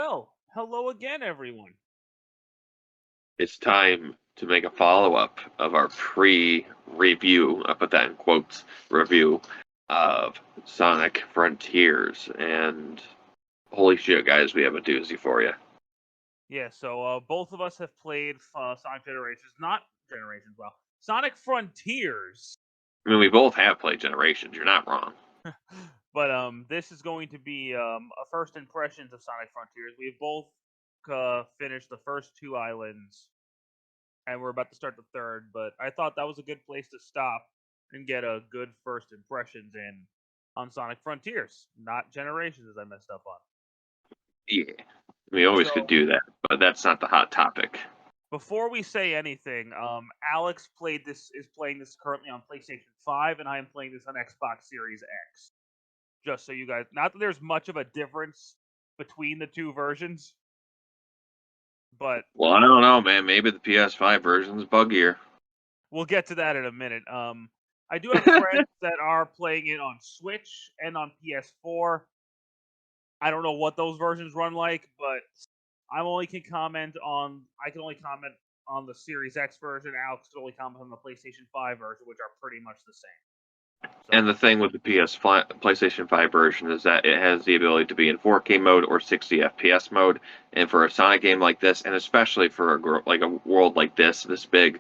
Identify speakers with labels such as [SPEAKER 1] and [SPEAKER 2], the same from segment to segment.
[SPEAKER 1] Well, hello again, everyone.
[SPEAKER 2] It's time to make a follow-up of our pre-review, I put that in quotes, review of Sonic Frontiers. And holy shit, guys, we have a doozy for you.
[SPEAKER 1] Yeah, so both of us have played Sonic Generations, not Generations, well, Sonic Frontiers.
[SPEAKER 2] I mean, we both have played Generations, you're not wrong.
[SPEAKER 1] But this is going to be a first impressions of Sonic Frontiers. We've both finished the first two islands, and we're about to start the third. But I thought that was a good place to stop and get a good first impressions in on Sonic Frontiers, not Generations, as I messed up on.
[SPEAKER 2] Yeah, we always
[SPEAKER 1] So,
[SPEAKER 2] could do that, but that's not the hot topic.
[SPEAKER 1] before we say anything, Alex is playing this currently on PlayStation 5, and I am playing this on Xbox Series X. Just so you guys, not that there's much of a difference between the two versions, but
[SPEAKER 2] Well, I don't know, man. Maybe the PS5 version's buggier.
[SPEAKER 1] we'll get to that in a minute. I do have friends that are playing it on Switch and on PS4. I don't know what those versions run like, but I can only comment on the Series X version. Alex can only comment on the PlayStation 5 version, which are pretty much the same. So,
[SPEAKER 2] And the thing with the PlayStation 5 version is that it has the ability to be in 4K mode or 60 FPS mode. And for a Sonic game like this, and especially for a world like this big,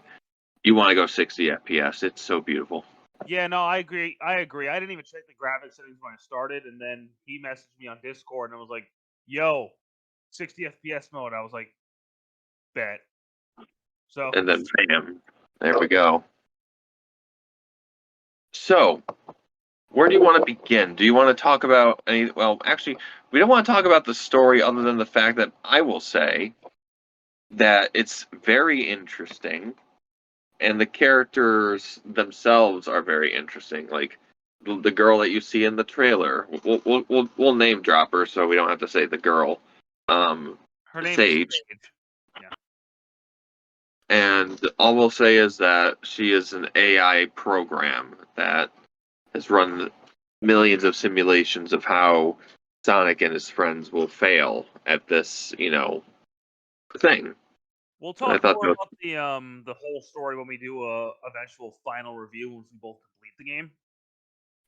[SPEAKER 2] you want to go 60 FPS. It's so beautiful.
[SPEAKER 1] yeah, no, I agree. I didn't even check the graphics settings when I started, and then he messaged me on Discord and I was like, "Yo, 60 FPS mode." I was like, "Bet." So,
[SPEAKER 2] And then bam, there we go. So, where do you want to begin? Do you want to talk about any? Well, actually, we don't want to talk about the story other than the fact that I will say that it's very interesting, and the characters themselves are very interesting. Like the girl that you see in the trailer, we'll name drop her so we don't have to say the girl.
[SPEAKER 1] her name
[SPEAKER 2] Sage.
[SPEAKER 1] is Sage. Yeah.
[SPEAKER 2] And all we'll say is that she is an AI program that has run millions of simulations of how Sonic and his friends will fail at this, thing.
[SPEAKER 1] We'll
[SPEAKER 2] I
[SPEAKER 1] talk
[SPEAKER 2] thought
[SPEAKER 1] more
[SPEAKER 2] that,
[SPEAKER 1] about the whole story when we do a eventual final review once we both complete the game.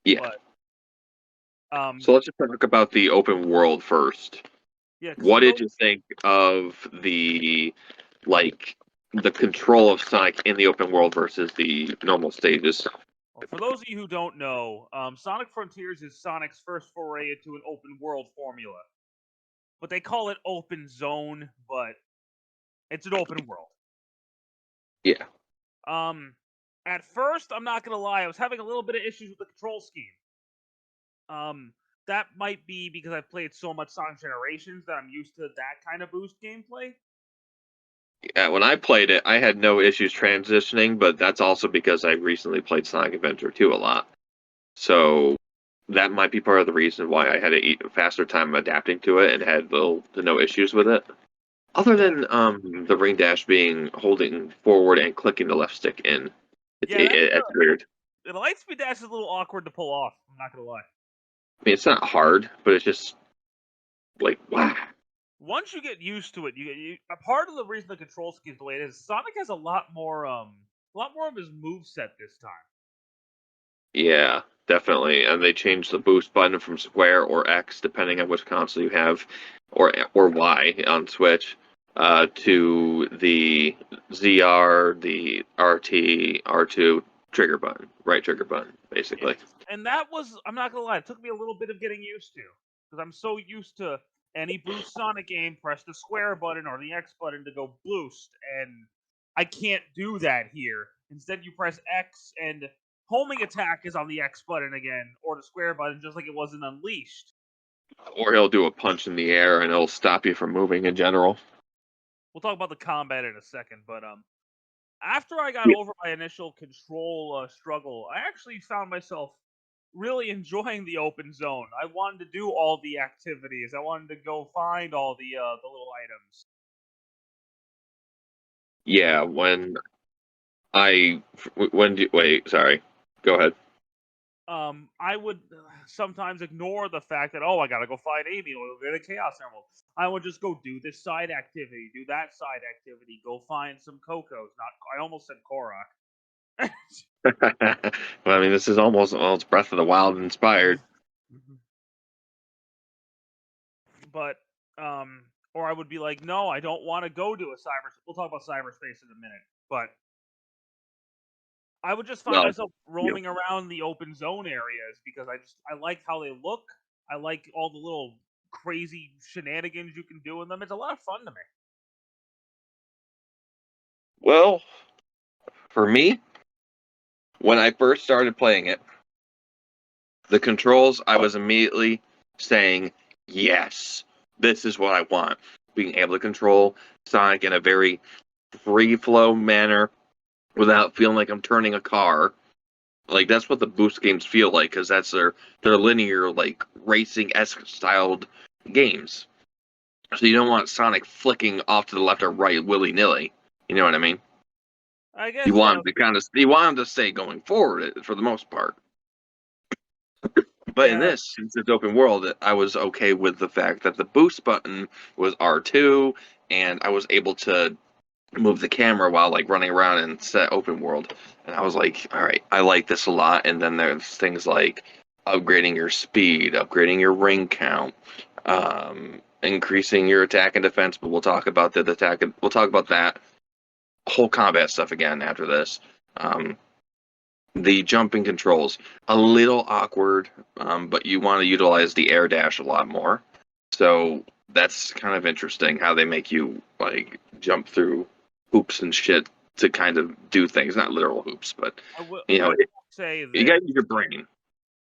[SPEAKER 2] yeah.
[SPEAKER 1] But
[SPEAKER 2] So let's just talk about the open world first.
[SPEAKER 1] yeah,
[SPEAKER 2] What did you think of the control of Sonic in the open world versus the normal stages?
[SPEAKER 1] well, for those of you who don't know, Sonic Frontiers is Sonic's first foray into an open world formula. But they call it open zone, but it's an open world.
[SPEAKER 2] Yeah.
[SPEAKER 1] At first, I'm not gonna lie, I was having a little bit of issues with the control scheme. That might be because I've played so much Sonic Generations that I'm used to that kind of boost gameplay.
[SPEAKER 2] Yeah, when I played it, I had no issues transitioning, but that's also because I recently played Sonic Adventure 2 a lot. So that might be part of the reason why I had a faster time adapting to it and had little to no issues with it. Other than the ring dash being holding forward and clicking the left stick in. It's weird.
[SPEAKER 1] The Lightspeed dash is a little awkward to pull off, I'm not gonna lie.
[SPEAKER 2] I mean, it's not hard, but it's just like, wow.
[SPEAKER 1] Once you get used to it, a part of the reason the control scheme is the way it is, Sonic has a lot more of his moveset this time.
[SPEAKER 2] Yeah, definitely. And they changed the boost button from square or X, depending on which console you have, or Y on Switch, to the ZR, the RT, R2 trigger button, right trigger button, basically.
[SPEAKER 1] Yeah. And that was, I'm not gonna lie, it took me a little bit of getting used to. Because I'm so used to any boost Sonic game, press the square button or the X button to go boost, and I can't do that here. Instead, you press X and homing attack is on the X button again, or the square button, just like it was in Unleashed.
[SPEAKER 2] Or he'll do a punch in the air and it'll stop you from moving in general.
[SPEAKER 1] We'll talk about the combat in a second, but after I got over my initial control struggle, I actually found myself really enjoying the open zone. I wanted to do all the activities. I wanted to go find all the little items.
[SPEAKER 2] Yeah, wait, sorry. Go ahead.
[SPEAKER 1] I would sometimes ignore the fact that, oh, I gotta go find Amy or get a Chaos Emerald. I would just go do this side activity, do that side activity, go find some Cocos. I almost said Korok.
[SPEAKER 2] Well, I mean, this is almost, well, it's Breath of the Wild inspired.
[SPEAKER 1] But or I would be like, no, I don't want to go to a cyber. We'll talk about cyberspace in a minute, but I would just find
[SPEAKER 2] Well,
[SPEAKER 1] myself roaming around the open zone areas because I like how they look. I like all the little crazy shenanigans you can do in them. It's a lot of fun to me.
[SPEAKER 2] well, for me, when I first started playing it, the controls, I was immediately saying, yes, this is what I want. Being able to control Sonic in a very free flow manner without feeling like I'm turning a car. Like, that's what the boost games feel like, because that's their linear, like, racing-esque styled games. So you don't want Sonic flicking off to the left or right willy-nilly. You know what I mean?
[SPEAKER 1] I
[SPEAKER 2] You
[SPEAKER 1] guess,
[SPEAKER 2] want
[SPEAKER 1] yeah.
[SPEAKER 2] him to you want him to stay going forward for the most part. But in
[SPEAKER 1] Yeah.
[SPEAKER 2] this, since it's open world, I was okay with the fact that the boost button was R2, and I was able to move the camera while like running around in set open world. And I was like, all right, I like this a lot. And then there's things like upgrading your speed, upgrading your ring count, increasing your attack and defense. But we'll talk about the attack. We'll talk about that whole combat stuff again after this. The jumping controls a little awkward, but you want to utilize the air dash a lot more. So that's kind of interesting how they make you like jump through hoops and shit to kind of do things. Not literal hoops, but you
[SPEAKER 1] I
[SPEAKER 2] know,
[SPEAKER 1] will say
[SPEAKER 2] you
[SPEAKER 1] this
[SPEAKER 2] gotta use your brain.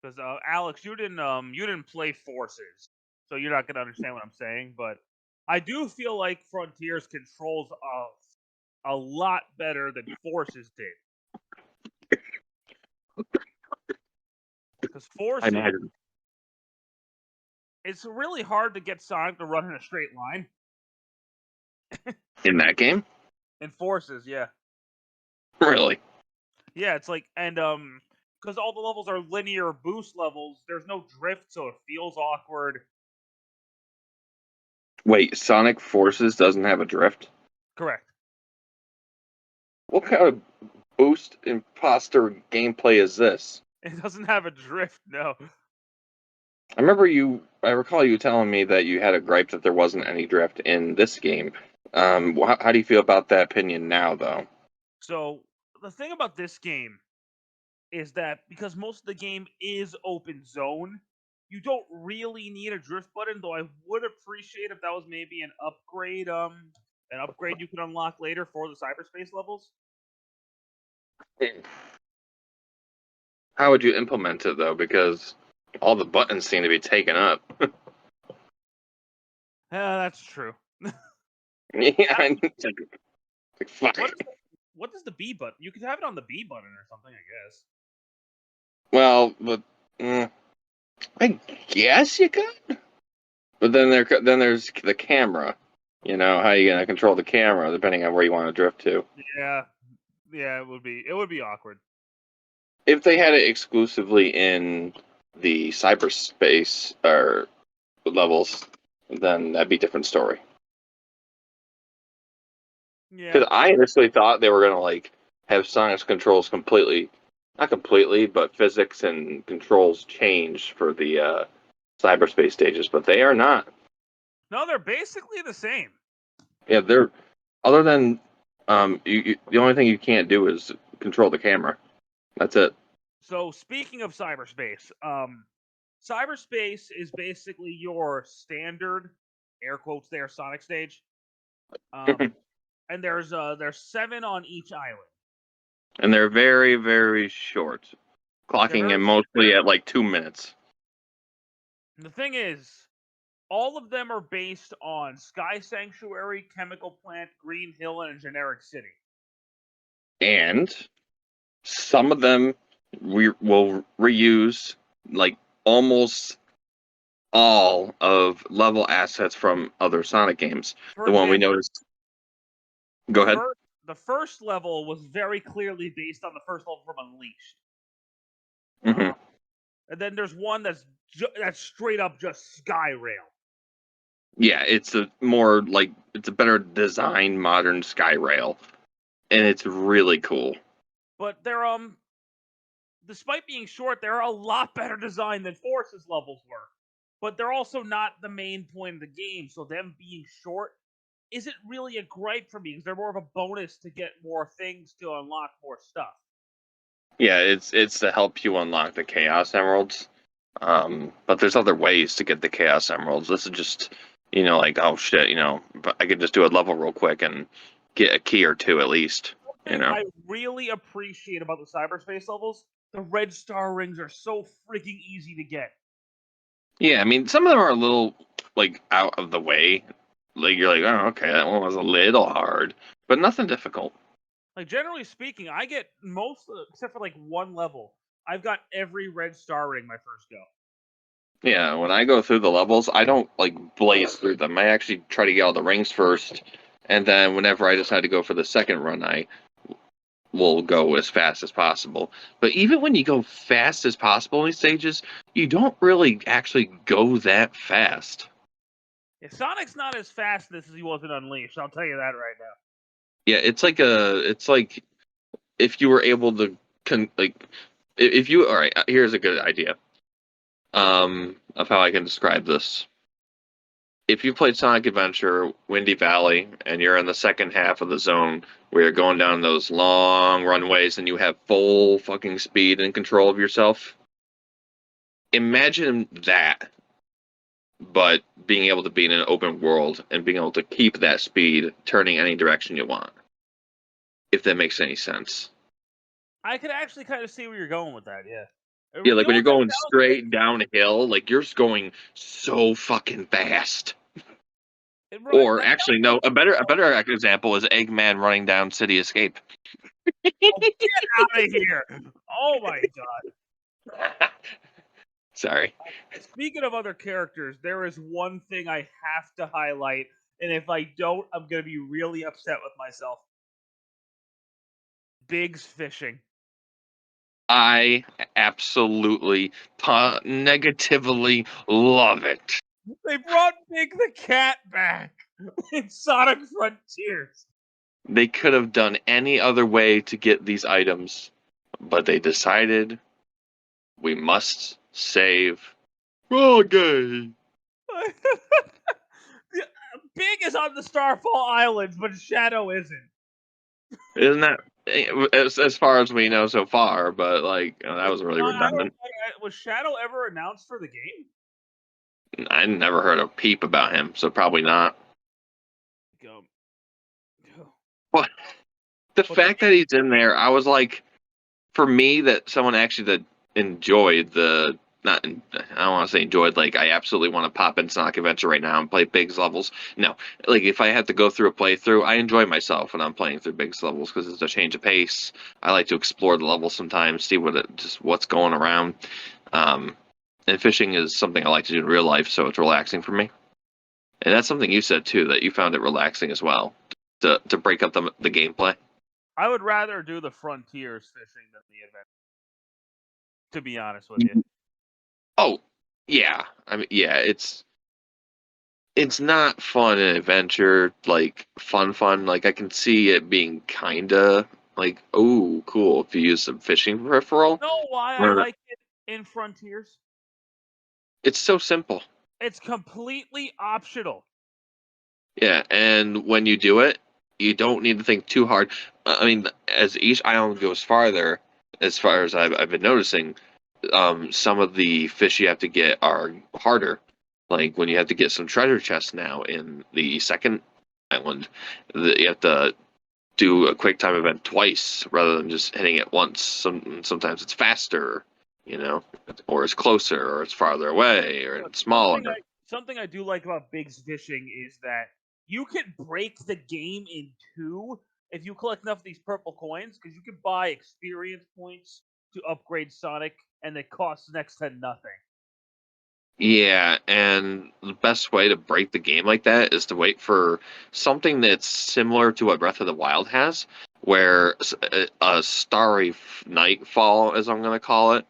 [SPEAKER 1] because Alex, you didn't play Forces, so you're not gonna understand what I'm saying. But I do feel like Frontiers controls a lot better than Forces did. Because
[SPEAKER 2] I
[SPEAKER 1] Forces,
[SPEAKER 2] imagine
[SPEAKER 1] it's really hard to get Sonic to run in a straight line.
[SPEAKER 2] in that game,
[SPEAKER 1] In Forces, yeah.
[SPEAKER 2] really.
[SPEAKER 1] Yeah, it's like, and because all the levels are linear boost levels, there's no drift, so it feels awkward.
[SPEAKER 2] Wait, Sonic Forces doesn't have a drift.
[SPEAKER 1] Correct.
[SPEAKER 2] What kind of boost imposter gameplay is this?
[SPEAKER 1] It doesn't have a drift, no.
[SPEAKER 2] I recall you telling me that you had a gripe that there wasn't any drift in this game. How do you feel about that opinion now, though?
[SPEAKER 1] So the thing about this game is that because most of the game is open zone, you don't really need a drift button, though I would appreciate if that was maybe an upgrade you could unlock later for the cyberspace levels.
[SPEAKER 2] How would you implement it, though? Because all the buttons seem to be taken up.
[SPEAKER 1] That's true.
[SPEAKER 2] Yeah, fuck.
[SPEAKER 1] What what is the B button? You could have it on the B button or something, I guess.
[SPEAKER 2] Well, but I guess you could. But then there's the camera. You know how you gonna control the camera depending on where you want to drift to.
[SPEAKER 1] Yeah, yeah, it would be awkward.
[SPEAKER 2] If they had it exclusively in the cyberspace or levels, then that'd be a different story.
[SPEAKER 1] Yeah,
[SPEAKER 2] Because I initially thought they were gonna like have Sonic's controls completely, not completely, but physics and controls change for the cyberspace stages, but they are not.
[SPEAKER 1] no, they're basically the same.
[SPEAKER 2] Yeah, they're other than the only thing you can't do is control the camera. That's it.
[SPEAKER 1] So speaking of cyberspace, cyberspace is basically your standard air quotes there Sonic stage. And there's 7 on each island.
[SPEAKER 2] And they're very, very short,
[SPEAKER 1] They're
[SPEAKER 2] clocking
[SPEAKER 1] very
[SPEAKER 2] in mostly at like 2 minutes.
[SPEAKER 1] The thing is, all of them are based on Sky Sanctuary, Chemical Plant, Green Hill, and a generic city.
[SPEAKER 2] And some of them we will reuse like almost all of level assets from other Sonic games.
[SPEAKER 1] For
[SPEAKER 2] The one we
[SPEAKER 1] example,
[SPEAKER 2] noticed. Go ahead.
[SPEAKER 1] the first level was very clearly based on the first level from Unleashed.
[SPEAKER 2] Hmm.
[SPEAKER 1] and then there's one that's straight up just Skyrail.
[SPEAKER 2] Yeah, it's a more like it's a better designed modern Skyrail, and it's really cool.
[SPEAKER 1] But they're despite being short, they're a lot better designed than Force's levels were. But they're also not the main point of the game, so them being short isn't really a gripe for me because they're more of a bonus to get more things to unlock more stuff.
[SPEAKER 2] Yeah, it's to help you unlock the Chaos Emeralds. But there's other ways to get the Chaos Emeralds. This is just, like, oh shit, but I could just do a level real quick and get a key or two at least,
[SPEAKER 1] Thing I really appreciate about the cyberspace levels, the red star rings are so freaking easy to get.
[SPEAKER 2] Yeah, I mean, some of them are a little, like, out of the way. Like, you're like, oh, okay, that one was a little hard, but nothing difficult.
[SPEAKER 1] Like, generally speaking, I get most, except for like one level, I've got every red star ring my first go.
[SPEAKER 2] Yeah, when I go through the levels, I don't, like, blaze through them. I actually try to get all the rings first, and then whenever I decide to go for the second run, I will go as fast as possible. But even when you go fast as possible in these stages, you don't really actually go that fast.
[SPEAKER 1] Yeah, Sonic's not as fast as he was in Unleashed. I'll tell you that right now.
[SPEAKER 2] Yeah, it's like if you were able to if you all right. Here's a good idea of how I can describe this. If you played Sonic Adventure, Windy Valley, and you're in the second half of the zone where you're going down those long runways and you have full fucking speed and control of yourself, imagine that, but being able to be in an open world and being able to keep that speed turning any direction you want. If that makes any sense.
[SPEAKER 1] I could actually kind of see where you're going with that. Yeah.
[SPEAKER 2] Yeah,
[SPEAKER 1] You
[SPEAKER 2] like
[SPEAKER 1] know
[SPEAKER 2] when you're
[SPEAKER 1] what that
[SPEAKER 2] going
[SPEAKER 1] sounds
[SPEAKER 2] straight downhill, like you're just going so fucking fast.
[SPEAKER 1] like?
[SPEAKER 2] Or
[SPEAKER 1] That
[SPEAKER 2] actually,
[SPEAKER 1] sounds
[SPEAKER 2] no,
[SPEAKER 1] like
[SPEAKER 2] a better example is Eggman running down City Escape.
[SPEAKER 1] oh, get out of here! Oh my god.
[SPEAKER 2] Sorry.
[SPEAKER 1] Speaking of other characters, there is one thing I have to highlight, and if I don't, I'm gonna be really upset with myself. Big's fishing.
[SPEAKER 2] I absolutely negatively love it.
[SPEAKER 1] They brought Big the cat back in Sonic Frontiers.
[SPEAKER 2] They could have done any other way to get these items, but they decided we must save Froggy.
[SPEAKER 1] Big is on the Starfall Islands, but Shadow isn't.
[SPEAKER 2] Isn't that as far as we know so far? But like that was really redundant.
[SPEAKER 1] Was Shadow ever announced for the game?
[SPEAKER 2] I never heard a peep about him, so probably not.
[SPEAKER 1] Go.
[SPEAKER 2] But the fact that he's in there, I was like, for me, that someone actually that enjoyed the not. I don't want to say enjoyed. Like I absolutely want to pop in Sonic Adventure right now and play Big's levels. No, like if I have to go through a playthrough, I enjoy myself when I'm playing through Big's levels because it's a change of pace. I like to explore the level sometimes, see what's going around. And fishing is something I like to do in real life, so it's relaxing for me. And that's something you said too, that you found it relaxing as well to break up the gameplay.
[SPEAKER 1] I would rather do the Frontiers fishing than the event. To be honest with you.
[SPEAKER 2] Oh, yeah. I mean, yeah, it's not fun and adventure, like fun. Like I can see it being kinda like, oh, cool if you use some fishing peripheral.
[SPEAKER 1] You know why I like it in Frontiers?
[SPEAKER 2] It's so simple.
[SPEAKER 1] It's completely optional.
[SPEAKER 2] Yeah, and when you do it, you don't need to think too hard. I mean, as each island goes farther, as far as I've been noticing, some of the fish you have to get are harder. Like when you have to get some treasure chests now in the second island, you have to do a quick time event twice rather than just hitting it once. Sometimes it's faster, or it's closer, or it's farther away, or it's smaller.
[SPEAKER 1] Something I do like about Big's fishing is that you can break the game in two if you collect enough of these purple coins, because you can buy experience points to upgrade Sonic, and it costs next to nothing.
[SPEAKER 2] Yeah, and the best way to break the game like that is to wait for something that's similar to what Breath of the Wild has, where a starry nightfall, as I'm going to call it,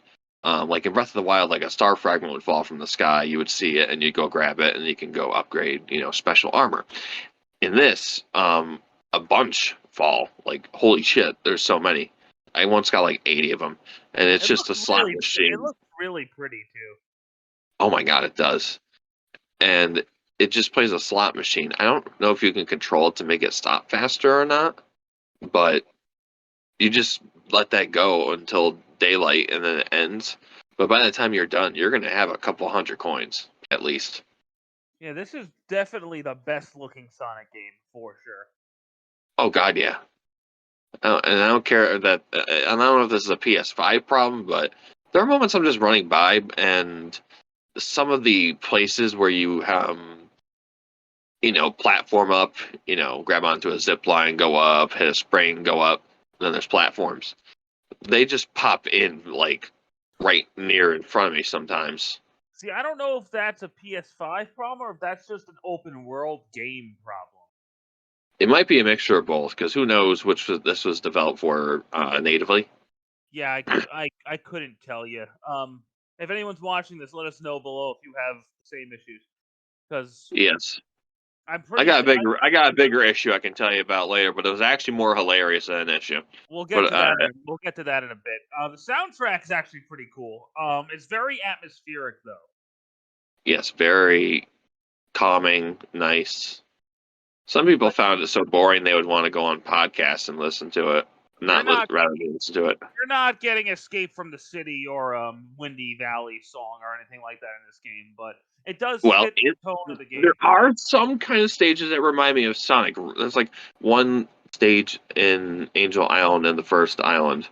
[SPEAKER 2] Like in Breath of the Wild, like a star fragment would fall from the sky, you would see it and you'd go grab it and you can go upgrade, special armor. In this, a bunch fall. Like, holy shit, there's so many. I once got like 80 of them, and it's just a slot machine.
[SPEAKER 1] It looks really pretty too.
[SPEAKER 2] Oh my god, it does. And it just plays a slot machine. I don't know if you can control it to make it stop faster or not, but you just let that go until daylight and then it ends. But by the time you're done, you're going to have a couple hundred coins, at least.
[SPEAKER 1] Yeah, this is definitely the best looking Sonic game, for sure.
[SPEAKER 2] Oh god, yeah. And I don't care that, I don't know if this is a PS5 problem, but there are moments I'm just running by, and some of the places where you, platform up, grab onto a zip line, go up, hit a spring, go up, and then there's platforms. They just pop in, like, right near in front of me sometimes.
[SPEAKER 1] See, I don't know if that's a PS5 problem or if that's just an open world game problem.
[SPEAKER 2] It might be a mixture of both, because who knows which this was developed for natively.
[SPEAKER 1] Yeah, I couldn't tell you. If anyone's watching this, let us know below if you have the same issues. Because
[SPEAKER 2] yes,
[SPEAKER 1] I'm pretty.
[SPEAKER 2] I got a bigger issue I can tell you about later, but it was actually more hilarious than an issue.
[SPEAKER 1] We'll get to that. We'll get to that in a bit. The soundtrack is actually pretty cool. It's very atmospheric though.
[SPEAKER 2] Yes, very calming, nice. Some people found it so boring they would want to go on podcasts and listen to it, rather than listen to it.
[SPEAKER 1] You're not getting Escape from the City or Windy Valley song or anything like that in this game, but it does fit the tone of the game.
[SPEAKER 2] There are some kind of stages that remind me of Sonic. There's like one stage in Angel Island and the first island.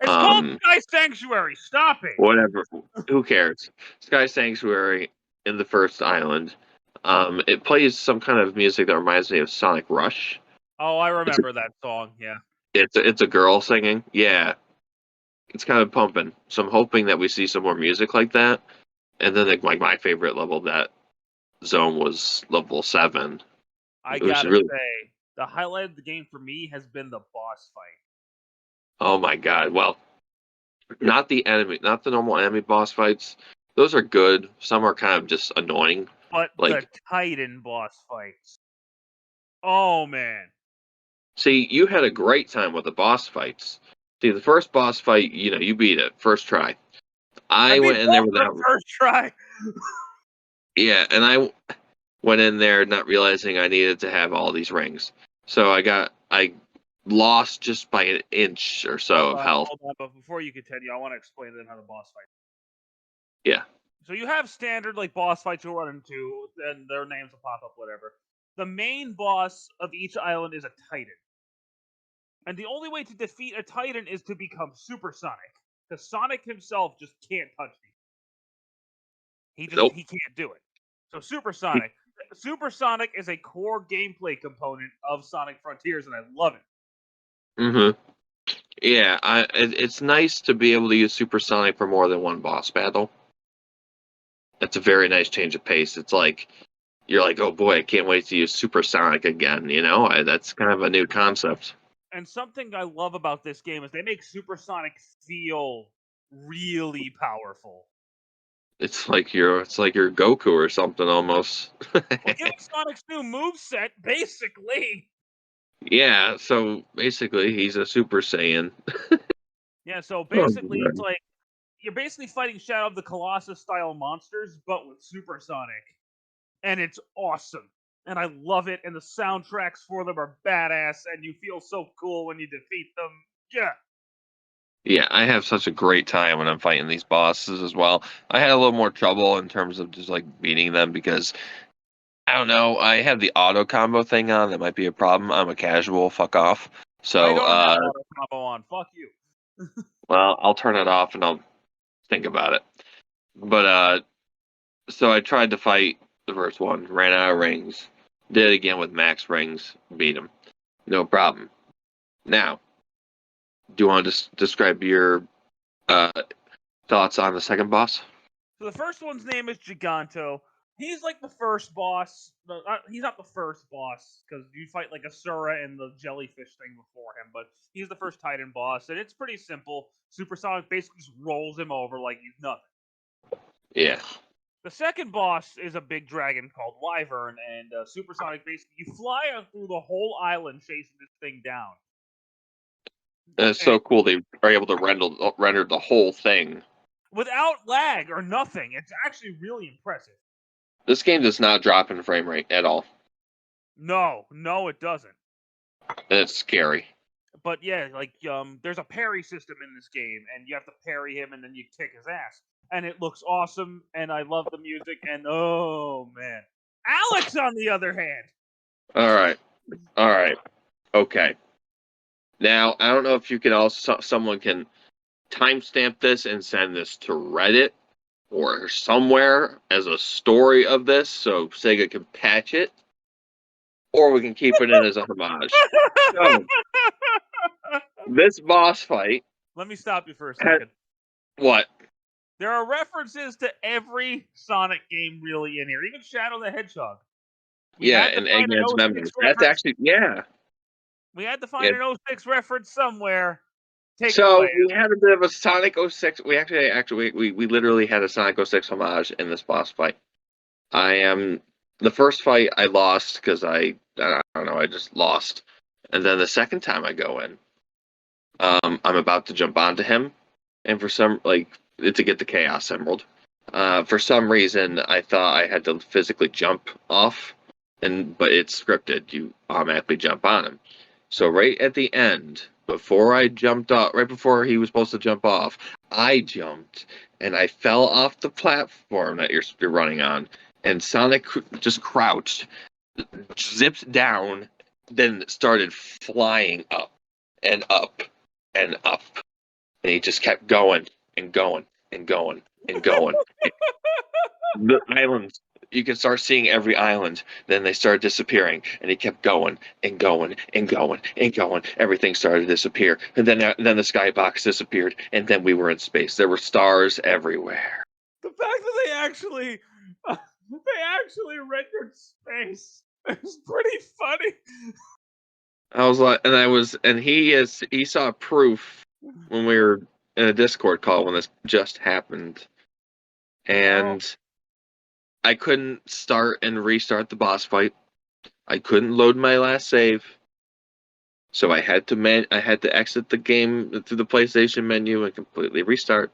[SPEAKER 1] It's called Sky Sanctuary. Stop it.
[SPEAKER 2] Whatever. Who cares? Sky Sanctuary in the first island. It plays some kind of music that reminds me of Sonic Rush.
[SPEAKER 1] Oh, I remember that song. Yeah.
[SPEAKER 2] It's a girl singing. Yeah. It's kind of pumping. So I'm hoping that we see some more music like that. And then like my favorite level of that zone was level 7.
[SPEAKER 1] I gotta say, the highlight of the game for me has been the boss fight.
[SPEAKER 2] Oh my god. Well, not the normal enemy boss fights. Those are good. Some are kind of just annoying.
[SPEAKER 1] But the Titan boss fights. Oh man.
[SPEAKER 2] See, you had a great time with the boss fights. See, the first boss fight, you beat it first try. I went in there with that
[SPEAKER 1] first try.
[SPEAKER 2] Yeah, and I went in there not realizing I needed to have all these rings. So I lost just by an inch or so of health.
[SPEAKER 1] Hold on, but before you continue, I want to explain then how the boss fight.
[SPEAKER 2] Yeah.
[SPEAKER 1] So you have standard boss fights you'll run into, and their names will pop up, whatever. The main boss of each island is a Titan. And the only way to defeat a Titan is to become Supersonic. Because Sonic himself just can't touch me. He can't do it. So Supersonic. Supersonic is a core gameplay component of Sonic Frontiers, and I love it.
[SPEAKER 2] Mm-hmm. Yeah, it's nice to be able to use Supersonic for more than one boss battle. It's a very nice change of pace. It's like, you're like, oh boy, I can't wait to use Supersonic again, That's kind of a new concept.
[SPEAKER 1] And something I love about this game is they make Supersonic feel really powerful.
[SPEAKER 2] It's like you're Goku or something almost.
[SPEAKER 1] Well, give Sonic's new moveset, basically.
[SPEAKER 2] Yeah, so basically he's a Super Saiyan.
[SPEAKER 1] Yeah, so basically it's like you're basically fighting Shadow of the Colossus style monsters, but with Supersonic. And it's awesome. And I love it, and the soundtracks for them are badass, and you feel so cool when you defeat them. Yeah.
[SPEAKER 2] Yeah, I have such a great time when I'm fighting these bosses as well. I had a little more trouble in terms of just beating them because I don't know, I have the auto combo thing on. That might be a problem. I'm a casual, fuck off. So
[SPEAKER 1] I don't have auto combo on. Fuck you.
[SPEAKER 2] Well, I'll turn it off and I'll think about it. But so I tried to fight the first one, ran out of rings. Did it again with max rings, beat him. No problem. Now, do you want to describe your thoughts on the second boss?
[SPEAKER 1] So the first one's name is Giganto. He's like the first boss. He's not the first boss because you fight like Asura and the jellyfish thing before him, but he's the first Titan boss, and it's pretty simple. Supersonic basically just rolls him over like he's nothing.
[SPEAKER 2] Yeah.
[SPEAKER 1] The second boss is a big dragon called Wyvern, and Supersonic basically you fly through the whole island chasing this thing down.
[SPEAKER 2] And it's so cool they are able to render the whole thing
[SPEAKER 1] without lag or nothing. It's actually really impressive.
[SPEAKER 2] This game does not drop in frame rate at all.
[SPEAKER 1] No, it doesn't.
[SPEAKER 2] And it's scary.
[SPEAKER 1] But yeah, like there's a parry system in this game, and you have to parry him, and then you kick his ass, and it looks awesome. And I love the music. And oh man, Alex on the other hand.
[SPEAKER 2] All right, okay. Now I don't know if you can also someone can timestamp this and send this to Reddit or somewhere as a story of this, so Sega can patch it, or we can keep it in as a homage. So, this boss fight.
[SPEAKER 1] Let me stop you for a second.
[SPEAKER 2] What?
[SPEAKER 1] There are references to every Sonic game really in here, even Shadow the Hedgehog.
[SPEAKER 2] And Eggman's Memories. That's actually, yeah.
[SPEAKER 1] We had to find an 06 reference somewhere.
[SPEAKER 2] We had a bit of a Sonic 06. We literally had a Sonic 06 homage in this boss fight. The first fight I lost because I don't know, I just lost. And then the second time I go in, I'm about to jump onto him, and for some to get the Chaos Emerald. For some reason, I thought I had to physically jump off, but it's scripted. You automatically jump on him. So right at the end, before I jumped off, right before he was supposed to jump off, I jumped and I fell off the platform that you're running on, and Sonic just crouched, zipped down, then started flying up and up and up, and he just kept going and going and going and going. The islands, you can start seeing every island. Then they started disappearing, and he kept going and going and going and going. Everything started to disappear, and then the skybox disappeared, and then we were in space. There were stars everywhere.
[SPEAKER 1] The fact that they actually rendered space is pretty funny.
[SPEAKER 2] I was like, he saw proof when we were in a Discord call when this just happened, and I couldn't start and restart the boss fight. I couldn't load my last save, so I had to exit the game through the PlayStation menu and completely restart.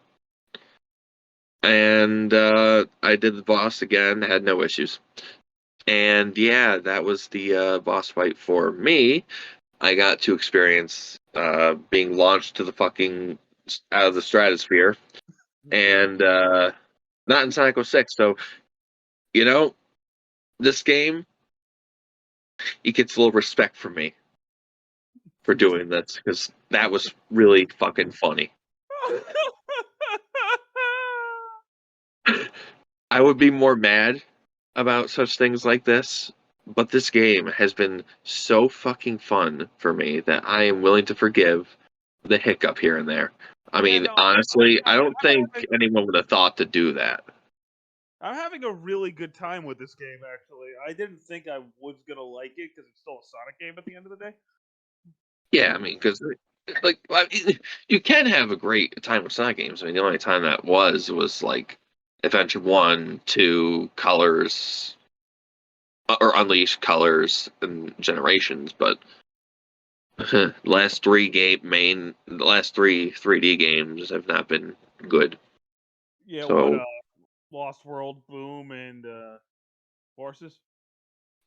[SPEAKER 2] And I did the boss again, had no issues. And yeah, that was the boss fight for me. I got to experience being launched to the fucking out of the stratosphere, and not in Sonic 06. So, this game, it gets a little respect from me for doing this, because that was really fucking funny. I would be more mad about such things like this, but this game has been so fucking fun for me that I am willing to forgive the hiccup here and there. Honestly, I don't think anyone would have thought to do that.
[SPEAKER 1] I'm having a really good time with this game, actually. I didn't think I was going to like it because it's still a Sonic game at the end of the day.
[SPEAKER 2] Yeah, because you can have a great time with Sonic games. The only time that was like Adventure 1, 2, Colors, or Unleashed, Colors, and Generations, but the last three 3D games have not been good.
[SPEAKER 1] Yeah, so, Lost World, Boom, and Forces.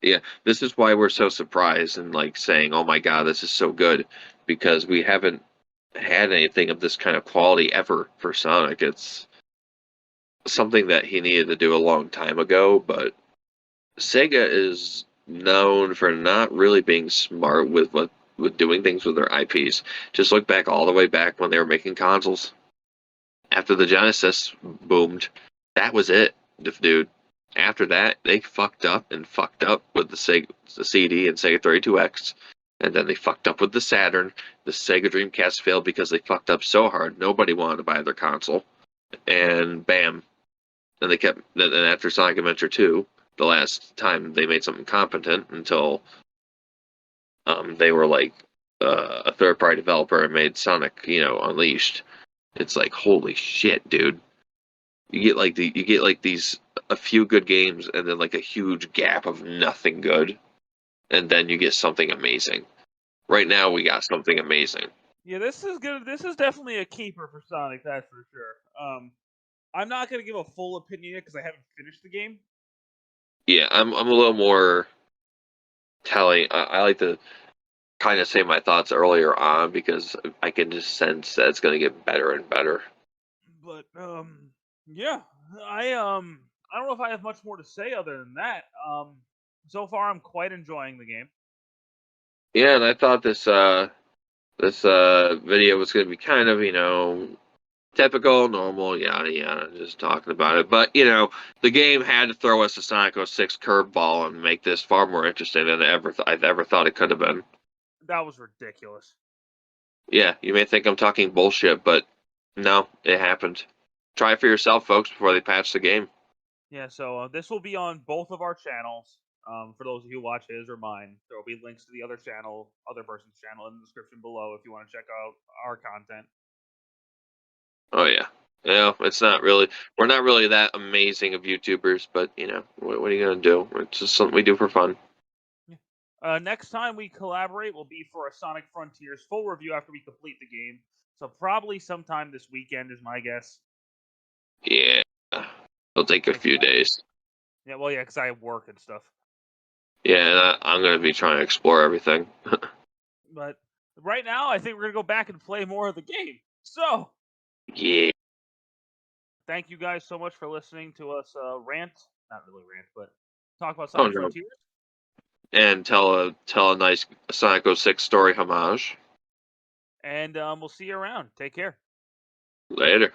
[SPEAKER 2] Yeah, this is why we're so surprised and saying, "Oh my god, this is so good," because we haven't had anything of this kind of quality ever for Sonic. It's something that he needed to do a long time ago, but Sega is known for not really being smart with doing things with their IPs. Just look back all the way back when they were making consoles. After the Genesis boomed, that was it, dude. After that, they fucked up with the CD and Sega 32X, and then they fucked up with the Saturn. The Sega Dreamcast failed because they fucked up so hard, nobody wanted to buy their console, and bam, and then after Sonic Adventure 2, the last time they made something competent until they were like a third party developer and made Sonic, Unleashed. It's like holy shit, dude. You get like these a few good games and then like a huge gap of nothing good, and then you get something amazing. Right now we got something amazing.
[SPEAKER 1] Yeah, this is good. This is definitely a keeper for Sonic, that's for sure. I'm not gonna give a full opinion yet because I haven't finished the game.
[SPEAKER 2] Yeah, I'm a little more telling. I like to kind of say my thoughts earlier on because I can just sense that it's going to get better and better.
[SPEAKER 1] But yeah, I don't know if I have much more to say other than that. So far I'm quite enjoying the game.
[SPEAKER 2] Yeah, and I thought this video was going to be kind of typical, normal, yada yada, just talking about it. But the game had to throw us a Sonic 06 curveball and make this far more interesting than I've ever thought it could have been.
[SPEAKER 1] That was ridiculous.
[SPEAKER 2] Yeah, you may think I'm talking bullshit, but no, it happened. Try it for yourself, folks, before they patch the game.
[SPEAKER 1] Yeah, so this will be on both of our channels. For those of you who watch his or mine, there will be links to the other channel, other person's channel, in the description below if you want to check out our content.
[SPEAKER 2] Oh yeah. We're not really that amazing of YouTubers, but what are you gonna do? It's just something we do for fun.
[SPEAKER 1] Yeah. Next time we collaborate will be for a Sonic Frontiers full review after we complete the game. So probably sometime this weekend is my guess.
[SPEAKER 2] Yeah. It'll take a few days.
[SPEAKER 1] Yeah, well, yeah, because I have work and stuff.
[SPEAKER 2] Yeah, and I'm gonna be trying to explore everything.
[SPEAKER 1] But right now, I think we're gonna go back and play more of the game. So
[SPEAKER 2] Yeah.
[SPEAKER 1] thank you guys so much for listening to us rant. Not really rant, but talk about
[SPEAKER 2] Oh
[SPEAKER 1] Sonic
[SPEAKER 2] no.
[SPEAKER 1] Frontiers.
[SPEAKER 2] And tell a nice Sonic 06 story homage.
[SPEAKER 1] And we'll see you around. Take care.
[SPEAKER 2] Later.